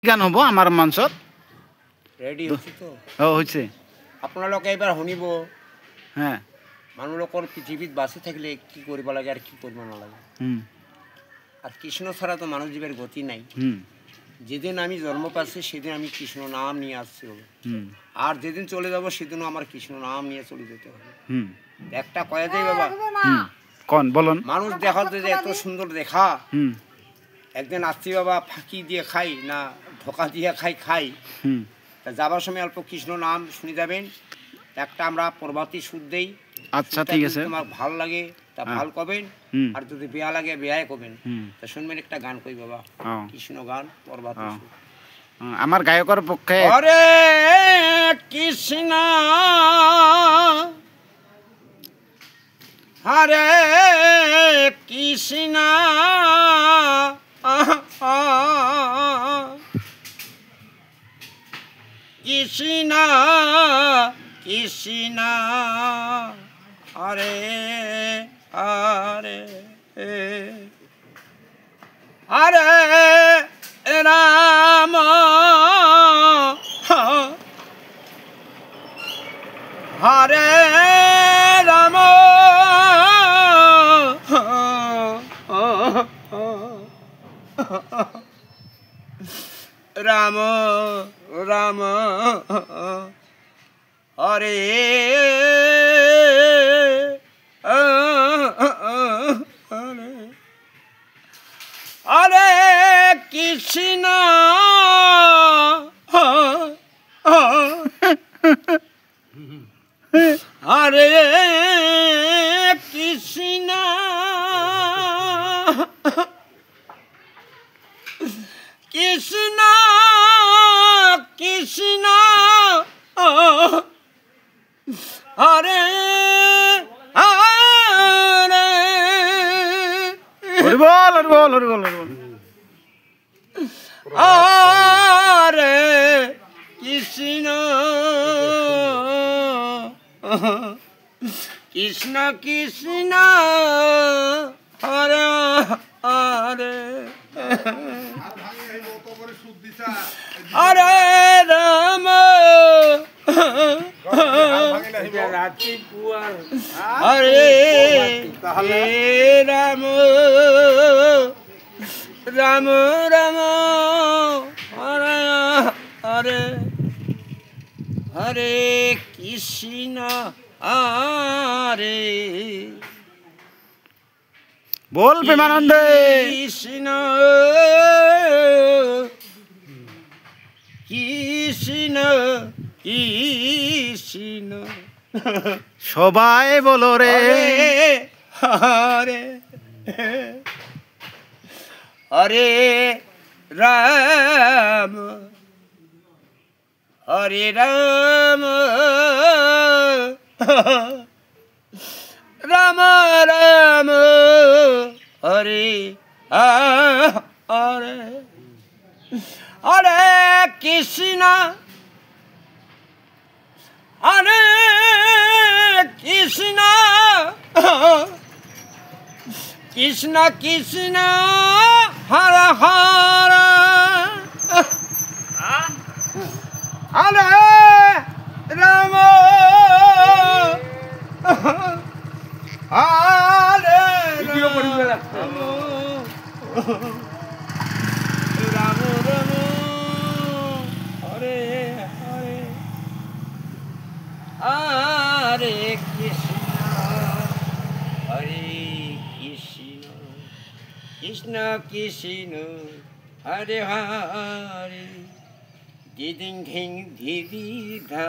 গান হব আমার মঞ্চত রেডি হচ্ছে তো হয়েছে আপোনালোকে এবার শুনিব হ্যাঁ মানুহলোকৰ পৃথিৱীত বাচি থাকিলে কি কৰিব লাগে আর কি কৰিব নালাগে আর কৃষ্ণ ছাড়া তো মানুষ জীবের গতি নাই যেদিন আমি জন্ম পাচ্ছি সেদিন আমি কৃষ্ণ নাম নিয়ে আসছি আর যেদিন চলে যাব সেদিনও আমার কৃষ্ণ নাম নিয়ে চলে যেতে হবে একটা কয়া যায় বাবা কোন বলুন মানুষ দেখাতে যে এত সুন্দর দেখা একদিন আসছি বাবা ফাঁকি দিয়ে খাই না ধোকা দিয়ে খাই তা যাবার সময় অল্প কৃষ্ণ নাম শুনে যাবেন একটা আমরা প্রভাতী সুর দেই আচ্ছা ঠিক আছে তোমার ভালো লাগে তা ভালো কবেন আর যদি বেয়া লাগে বেয়াই কবেন তা শুনবেন একটা গান কই বাবা কৃষ্ণ গান প্রভাতী সুর আমার গায়কের পক্ষে হরে কৃষ্ণ হরে কৃষ্ণ কৃষ্ণ কৃষ্ণ হরে হরে হরে রাম হরে রাম রাম রাম হরে হরে কৃষ্ণ হরে কৃষ্ণ কৃষ্ণ কৃষ্ণ হরে হরে হরি বল হরি বল হরি বল হরে কৃষ্ণ কৃষ্ণ কৃষ্ণ হরে হরে হরে রাম হরে রাম রাম রাম হরে হরে হরে কৃষ্ণ হরে বল প্রেমানন্দে কৃষ্ণ কৃষ্ণ কৃষ্ণ সবাই বলো রে হরে হরে রাম হরে রাম রাম রাম হরে হরে হরে কৃষ্ণ হরে কৃষ্ণ কৃষ্ণ কৃষ্ণ হর হর হরে রাম হরে রাম রাম রাম হরে হরে হরে কৃষ্ণ হরে কৃষ্ণ কৃষ্ণ কৃষ্ণ হরে হরে দিদিং ধিং ধিদি ধা